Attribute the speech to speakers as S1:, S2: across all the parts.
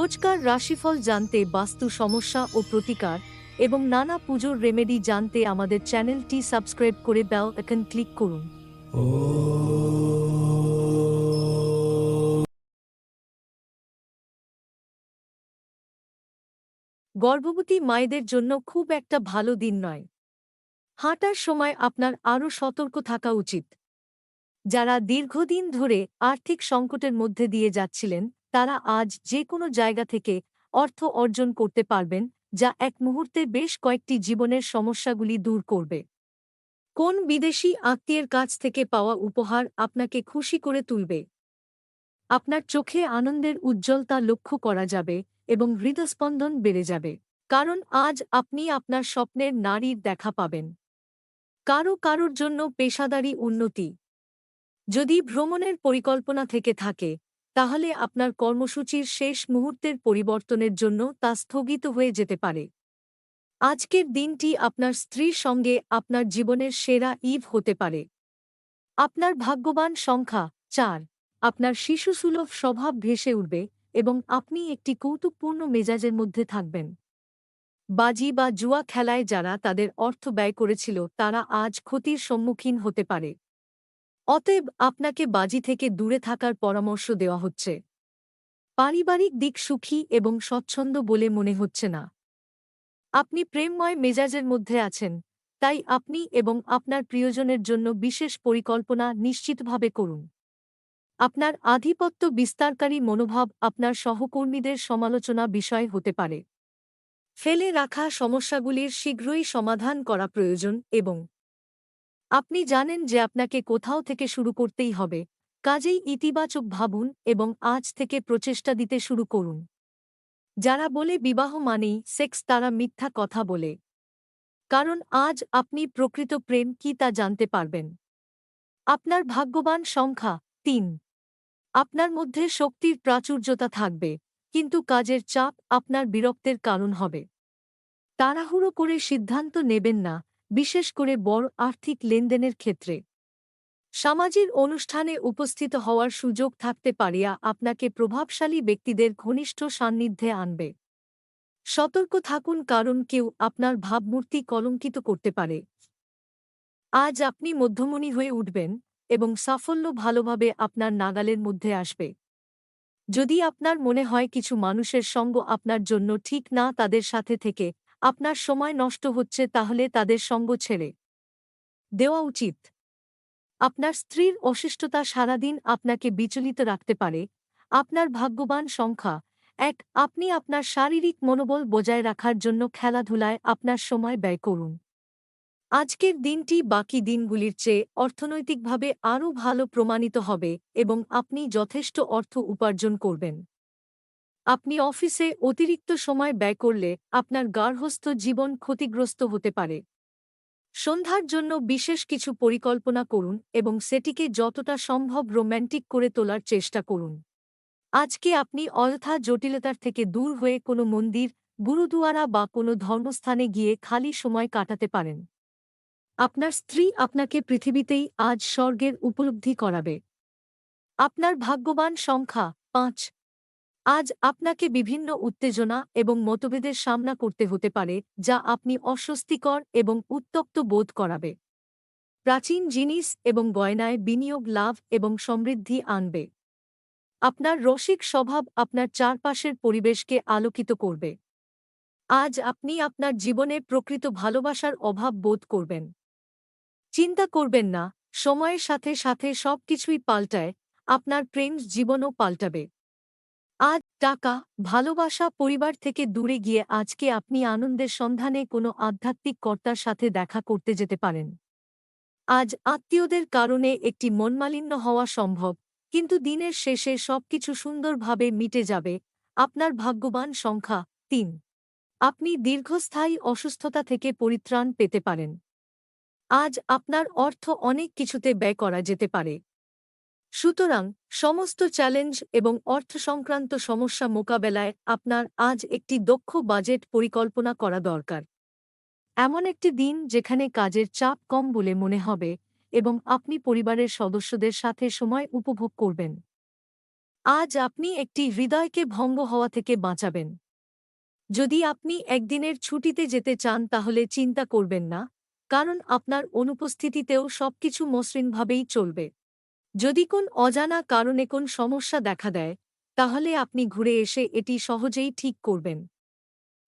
S1: রোজকার রাশিফল জানতে, বাস্তু সমস্যা ও প্রতিকার এবং নানা পুজোর রেমেডি জানতে আমাদের চ্যানেলটি সাবস্ক্রাইব করে বেল আইকন ক্লিক করুন। গর্ভবতী মায়েদের জন্য খুব একটা ভালো দিন নয়। হাঁটার সময় আপনার আরও সতর্ক থাকা উচিত। যারা দীর্ঘদিন ধরে আর্থিক সংকটের মধ্যে দিয়ে যাচ্ছিলেন, তারা আজ যে কোনো জায়গা থেকে অর্থ অর্জন করতে পারবেন, যা এক মুহূর্তে বেশ কয়েকটি জীবনের সমস্যাগুলি দূর করবে। কোন বিদেশি আত্মীয়ের কাছ থেকে পাওয়া উপহার আপনাকে খুশি করে তুলবে? আপনার চোখে আনন্দের উজ্জ্বলতা লক্ষ্য করা যাবে এবং হৃদস্পন্দন বেড়ে যাবে, কারণ আজ আপনি আপনার স্বপ্নের নারীর দেখা পাবেন। কারোর জন্য পেশাদারী উন্নতি। যদি ভ্রমণের পরিকল্পনা থেকে থাকে, তাহলে আপনার কর্মসূচির শেষ মুহূর্তের পরিবর্তনের জন্য তা স্থগিত হয়ে যেতে পারে। আজকের দিনটি আপনার স্ত্রীর সঙ্গে আপনার জীবনের সেরা ঈদ হতে পারে। আপনার ভাগ্যবান সংখ্যা 4। আপনার শিশুসুলভ স্বভাব ভেসে উঠবে এবং আপনি একটি কৌতুকপূর্ণ মেজাজের মধ্যে থাকবেন। বাজি বা জুয়া খেলায় যারা তাদের অর্থ ব্যয় করেছিল, তারা আজ ক্ষতির সম্মুখীন হতে পারে। অতএব আপনাকে বাজি থেকে দূরে থাকার পরামর্শ দেওয়া হচ্ছে। পারিবারিক দিক সুখী এবং স্বচ্ছন্দ বলে মনে হচ্ছে না। আপনি প্রেমময় মেজাজের মধ্যে আছেন, তাই আপনি এবং আপনার প্রিয়জনের জন্য বিশেষ পরিকল্পনা নিশ্চিতভাবে করুন। আপনার আধিপত্য বিস্তারকারী মনোভাব আপনার সহকর্মীদের সমালোচনা বিষয় হতে পারে। ফেলে রাখা সমস্যাগুলির শীঘ্রই সমাধান করা প্রয়োজন এবং আপনি জানেন যে আপনাকে কোথাও থেকে শুরু করতেই হবে, কাজেই ইতিবাচক ভাবুন এবং আজ থেকে প্রচেষ্টা দিতে শুরু করুন। যারা বলে বিবাহ মানেই সেক্স, তারা মিথ্যা কথা বলে, কারণ আজ আপনি প্রকৃত প্রেম কি তা জানতে পারবেন। আপনার ভাগ্যবান সংখ্যা 3। আপনার মধ্যে শক্তির প্রাচুর্যতা থাকবে, কিন্তু কাজের চাপ আপনার বিরক্তের কারণ হবে। তাড়াহুড়ো করে সিদ্ধান্ত নেবেন না, বিশেষ করে বড় আর্থিক লেনদেনের ক্ষেত্রে। সামাজিক অনুষ্ঠানে উপস্থিত হওয়ার সুযোগ থাকতে পারিয়া আপনাকে প্রভাবশালী ব্যক্তিদের ঘনিষ্ঠ সান্নিধ্যে আনবে। সতর্ক থাকুন, কারণ কেউ আপনার ভাবমূর্তি কলঙ্কিত করতে পারে। আজ আপনি মধ্যমণি হয়ে উঠবেন এবং সাফল্য ভালোভাবে আপনার নাগালের মধ্যে আসবে। যদি আপনার মনে হয় কিছু মানুষের সঙ্গ আপনার জন্য ঠিক না, তাদের সাথে থেকে আপনার সময় নষ্ট হচ্ছে, তাহলে তাদের সঙ্গ ছেড়ে দেওয়া উচিত। আপনার স্ত্রীর অশিষ্টতা সারাদিন আপনাকে বিচলিত রাখতে পারে। আপনার ভাগ্যবান সংখ্যা 1। আপনি আপনার শারীরিক মনোবল বজায় রাখার জন্য খেলাধুলায় আপনার সময় ব্যয় করুন। আজকের দিনটি বাকি দিনগুলির চেয়ে অর্থনৈতিকভাবে আরও ভালো প্রমাণিত হবে এবং আপনি যথেষ্ট অর্থ উপার্জন করবেন। আপনি অফিসে অতিরিক্ত সময় ব্যয় করলে আপনার গার্হস্থ্য জীবন ক্ষতিগ্রস্ত হতে পারে। সন্ধ্যার জন্য বিশেষ কিছু পরিকল্পনা করুন এবং সেটিকে যতটা সম্ভব রোম্যান্টিক করে তোলার চেষ্টা করুন। আজকে আপনি অযথা জটিলতার থেকে দূর হয়ে কোনো মন্দির, গুরুদুয়ারা বা কোনো ধর্মস্থানে গিয়ে খালি সময় কাটাতে পারেন। আপনার স্ত্রী আপনাকে পৃথিবীতেই আজ স্বর্গের উপলব্ধি করাবে। আপনার ভাগ্যবান সংখ্যা 5। আজ আপনাকে বিভিন্ন উত্তেজনা এবং মতভেদের সামনা করতে হতে পারে, যা আপনি অস্বস্তিকর এবং উত্তপ্ত বোধ করাবে। প্রাচীন জিনিস এবং গয়নায় বিনিয়োগ লাভ এবং সমৃদ্ধি আনবে। আপনার রসিক স্বভাব আপনার চারপাশের পরিবেশকে আলোকিত করবে। আজ আপনি আপনার জীবনে প্রকৃত ভালোবাসার অভাব বোধ করবেন। চিন্তা করবেন না, সময়ের সাথে সাথে সবকিছুই পাল্টায়, আপনার প্রেম জীবনও পাল্টাবে। আজ টাকা, ভালোবাসা, পরিবার থেকে দূরে গিয়ে আজকে আপনি আনন্দের সন্ধানে কোনো আধ্যাত্মিক কর্তার সাথে দেখা করতে যেতে পারেন। আজ আত্মীয়দের কারণে একটি মনমালিন্য হওয়া সম্ভব, কিন্তু দিনের শেষে সবকিছু সুন্দরভাবে মিটে যাবে। আপনার ভাগ্যবান সংখ্যা 3। আপনি দীর্ঘস্থায়ী অসুস্থতা থেকে পরিত্রাণ পেতে পারেন। আজ আপনার অর্থ অনেক কিছুতে ব্যয় করা যেতে পারে। সুতরাং সমস্ত চ্যালেঞ্জ এবং অর্থ সংক্রান্ত সমস্যা মোকাবেলায় আপনার আজ একটি দক্ষ বাজেট পরিকল্পনা করা দরকার। এমন একটি দিন যেখানে কাজের চাপ কম বলে মনে হবে এবং আপনি পরিবারের সদস্যদের সাথে সময় উপভোগ করবেন। আজ আপনি একটি হৃদয়কে ভঙ্গ হওয়া থেকে বাঁচাবেন। যদি আপনি একদিনের ছুটিতে যেতে চান তাহলে চিন্তা করবেন না, কারণ আপনার অনুপস্থিতিতেও সবকিছু মসৃণভাবেই চলবে। যদি কোন অজানা কারণে কোন সমস্যা দেখা দেয়, তাহলে আপনি ঘুরে এসে এটি সহজেই ঠিক করবেন।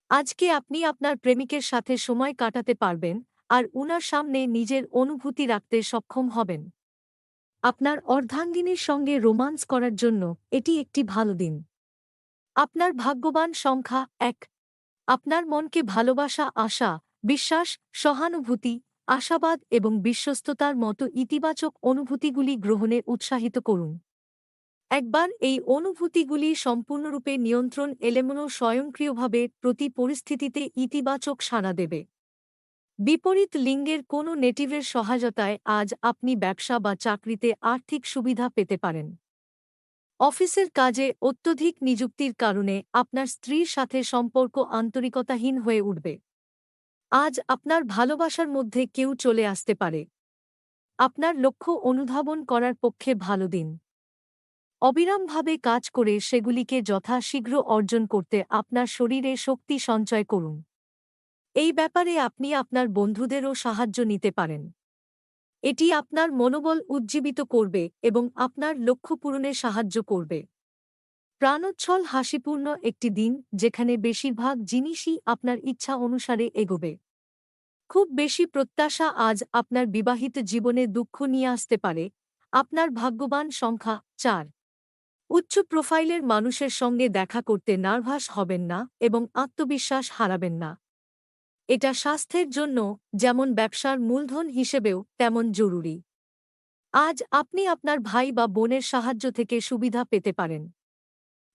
S1: আজকে আপনি আপনার প্রেমিকের সাথে সময় কাটাতে পারবেন আর উনার সামনে নিজের অনুভূতি রাখতে সক্ষম হবেন। আপনার অর্ধাঙ্গিনীর সঙ্গে রোমান্স করার জন্য এটি একটি ভালো দিন। আপনার ভাগ্যবান সংখ্যা ১। আপনার মনকে ভালোবাসা, আশা, বিশ্বাস, সহানুভূতি, আশাবাদ এবং বিশ্বস্ততার মতো ইতিবাচক অনুভূতিগুলি গ্রহণে উৎসাহিত করুন। একবার এই অনুভূতিগুলি সম্পূর্ণরূপে নিয়ন্ত্রণ এলেমনও স্বয়ংক্রিয়ভাবে প্রতি পরিস্থিতিতে ইতিবাচক সাড়া দেবে। বিপরীত লিঙ্গের কোনো নেটিভের সহায়তায় আজ আপনি ব্যবসা বা চাকরিতে আর্থিক সুবিধা পেতে পারেন। অফিসের কাজে অত্যধিক নিযুক্তির কারণে আপনার স্ত্রীর সাথে সম্পর্ক আন্তরিকতাহীন হয়ে উঠবে। আজ আপনার ভালোবাসার মধ্যে কেউ চলে আসতে পারে। আপনার লক্ষ্য অনুধাবন করার পক্ষে ভালো দিন। অবিরামভাবে কাজ করে সেগুলিকে যথাশীঘ্র অর্জন করতে আপনার শরীরে শক্তি সঞ্চয় করুন। এই ব্যাপারে আপনি আপনার বন্ধুদেরও সাহায্য নিতে পারেন। এটি আপনার মনোবল উজ্জীবিত করবে এবং আপনার লক্ষ্য পূরণে সাহায্য করবে। প্রাণোচ্ছল হাসিপূর্ণ একটি দিন যেখানে বেশিরভাগ জিনিসই আপনার ইচ্ছা অনুসারে এগোবে। খুব বেশি প্রত্যাশা আজ আপনার বিবাহিত জীবনে দুঃখ নিয়ে আসতে পারে। আপনার ভাগ্যবান সংখ্যা ৪। উচ্চ প্রোফাইলের মানুষের সঙ্গে দেখা করতে নার্ভাস হবেন না এবং আত্মবিশ্বাস হারাবেন না। এটা স্বাস্থ্যের জন্য, যেমন ব্যবসার মূলধন হিসেবেও তেমন জরুরি। আজ আপনি আপনার ভাই বা বোনের সাহায্য থেকে সুবিধা পেতে পারেন।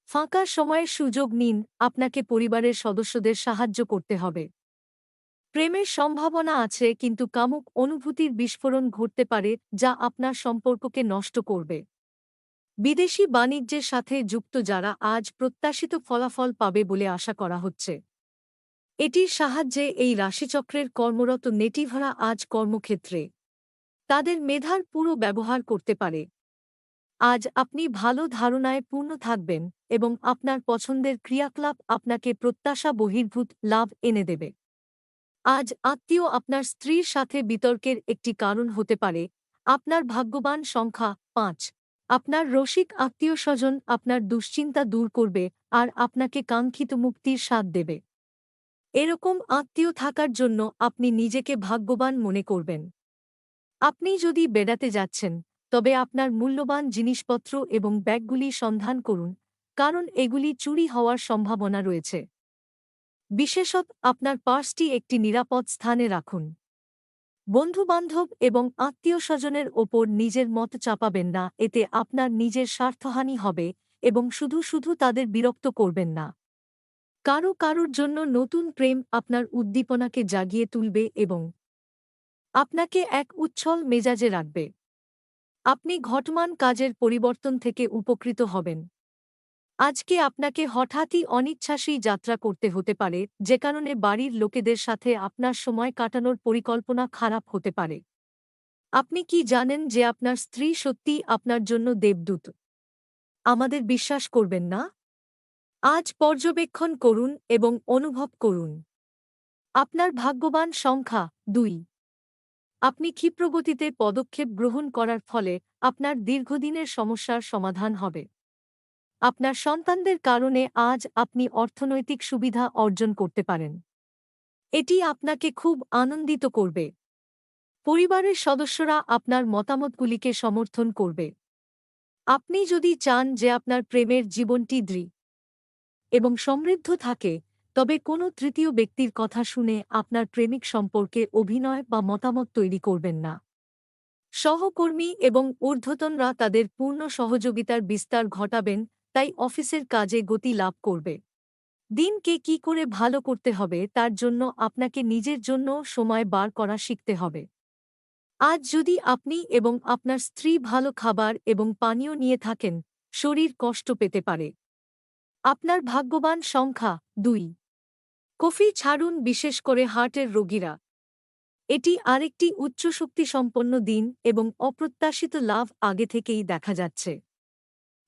S1: ফাঁকা সময়ের সুযোগ নিন, আপনাকে পরিবারের সদস্যদের সাহায্য করতে হবে। প্রেমের সম্ভাবনা আছে, কিন্তু কামুক অনুভূতির বিস্ফোরণ ঘটতে পারে যা আপনার সম্পর্ককে নষ্ট করবে। বিদেশি বাণিজ্যের সাথে যুক্ত যারা আজ প্রত্যাশিত ফলাফল পাবে বলে আশা করা হচ্ছে। এটির সাহায্যে এই রাশিচক্রের কর্মরত নেটিভরা আজ কর্মক্ষেত্রে তাদের মেধার পুরো ব্যবহার করতে পারে। আজ আপনি ভালো ধারণায় পূর্ণ থাকবেন এবং আপনার পছন্দের ক্রিয়াকলাপ আপনাকে প্রত্যাশা বহির্ভূত লাভ এনে দেবে। আজ আত্মীয় আপনার স্ত্রীর সাথে বিতর্কের একটি কারণ হতে পারে। আপনার ভাগ্যবান সংখ্যা ৫। আপনার রসিক আত্মীয়স্বজন আপনার দুশ্চিন্তা দূর করবে আর আপনাকে কাঙ্ক্ষিত মুক্তির স্বাদ দেবে। এরকম আত্মীয় থাকার জন্য আপনি নিজেকে ভাগ্যবান মনে করবেন। আপনি যদি বেড়াতে যাচ্ছেন, তবে আপনার মূল্যবান জিনিসপত্র এবং ব্যাগগুলি সন্ধান করুন, কারণ এগুলি চুরি হওয়ার সম্ভাবনা রয়েছে। বিশেষত আপনার পার্সটি একটি নিরাপদ স্থানে রাখুন। বন্ধুবান্ধব এবং আত্মীয়স্বজনের ওপর নিজের মত চাপাবেন না, এতে আপনার নিজের স্বার্থহানি হবে এবং শুধু শুধু তাদের বিরক্ত করবেন না। কারোর জন্য নতুন প্রেম আপনার উদ্দীপনাকে জাগিয়ে তুলবে এবং আপনাকে এক উচ্ছল মেজাজে রাখবে। আপনি ঘটমান কাজের পরিবর্তন থেকে উপকৃত হবেন। আজকে আপনাকে হঠাৎই অনিচ্ছাসী যাত্রা করতে হতে পারে, যে কারণে বাড়ির লোকেদের সাথে আপনার সময় কাটানোর পরিকল্পনা খারাপ হতে পারে। আপনি কি জানেন যে আপনার স্ত্রী সত্যিই আপনার জন্য দেবদূত? আমাদের বিশ্বাস করবেন না? আজ পর্যবেক্ষণ করুন এবং অনুভব করুন। আপনার ভাগ্যবান সংখ্যা ২। আপনি ক্ষিপ্রগতিতে পদক্ষেপ গ্রহণ করার ফলে আপনার দীর্ঘদিনের সমস্যার সমাধান হবে। আপনার সন্তানদের কারণে আজ আপনি অর্থনৈতিক সুবিধা অর্জন করতে পারেন। এটি আপনাকে খুব আনন্দিত করবে। পরিবারের সদস্যরা আপনার মতামতগুলিকে সমর্থন করবে। আপনি যদি চান যে আপনার প্রেমের জীবনটি দৃঢ় এবং সমৃদ্ধ থাকে, তবে কোনো তৃতীয় ব্যক্তির কথা শুনে আপনার প্রেমিক সম্পর্কে অভিনয় বা মতামত তৈরি করবেন না। সহকর্মী এবং ঊর্ধ্বতনরা তাদের পূর্ণ সহযোগিতার বিস্তার ঘটাবেন, তাই অফিসের কাজে গতি লাভ করবে। দিনকে কি করে ভালো করতে হবে তার জন্য আপনাকে নিজের জন্য সময় বার করা শিখতে হবে। আজ যদি আপনি এবং আপনার স্ত্রী ভালো খাবার এবং পানীয় নিয়ে থাকেন, শরীর কষ্ট পেতে পারে। আপনার ভাগ্যবান সংখ্যা ২। কফি ছাড়ুন, বিশেষ করে হার্টের রোগীরা। এটি আরেকটি উচ্চ শক্তিসম্পন্ন দিন এবং অপ্রত্যাশিত লাভ আগে থেকেই দেখা যাচ্ছে।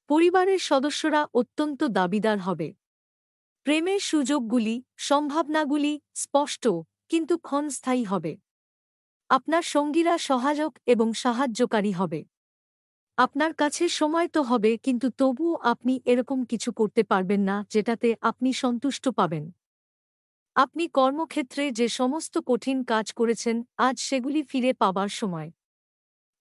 S1: পরিবারের সদস্যরা অত্যন্ত দাবিদার হবে। প্রেমের সুযোগগুলি, সম্ভাবনাগুলি স্পষ্ট কিন্তু ক্ষণস্থায়ী হবে। আপনার সঙ্গীরা সহায়ক এবং সাহায্যকারী হবে। আপনার কাছে সময় তো হবে, কিন্তু তবুও আপনি এরকম কিছু করতে পারবেন না যেটাতে আপনি সন্তুষ্ট পাবেন। আপনি কর্মক্ষেত্রে যে সমস্ত কঠিন কাজ করেছেন, আজ সেগুলি ফিরে পাবার সময়।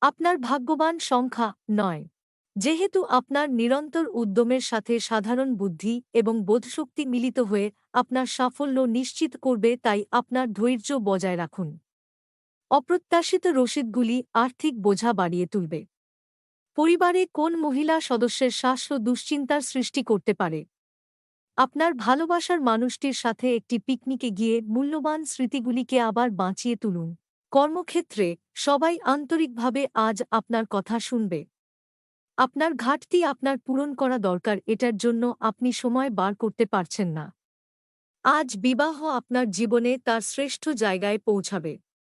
S1: আপনার ভাগ্যবান সংখ্যা ৯। যেহেতু আপনার নিরন্তর উদ্যমের সাথে সাধারণ বুদ্ধি এবং বোধশক্তি মিলিত হয়ে আপনার সাফল্য নিশ্চিত করবে, তাই আপনার ধৈর্য বজায় রাখুন। অপ্রত্যাশিত রসিদগুলি আর্থিক বোঝা বাড়িয়ে তুলবে। পরিবারে কোন মহিলা সদস্যের শ্বাস দুশ্চিন্তার সৃষ্টি করতে পারে। আপনার ভালোবাসার মানুষটির সাথে একটি পিকনিকে গিয়ে মূল্যবান স্মৃতিগুলিকে আবার বাঁচিয়ে তুলুন। কর্মক্ষেত্রে সবাই আন্তরিকভাবে আজ আপনার কথা শুনবে। আপনার ঘাটতি আপনার পূরণ করা দরকার, এটার জন্য আপনি সময় বার করতে পারছেন না। আজ বিবাহ আপনার জীবনে তার শ্রেষ্ঠ জায়গায় পৌঁছাবে।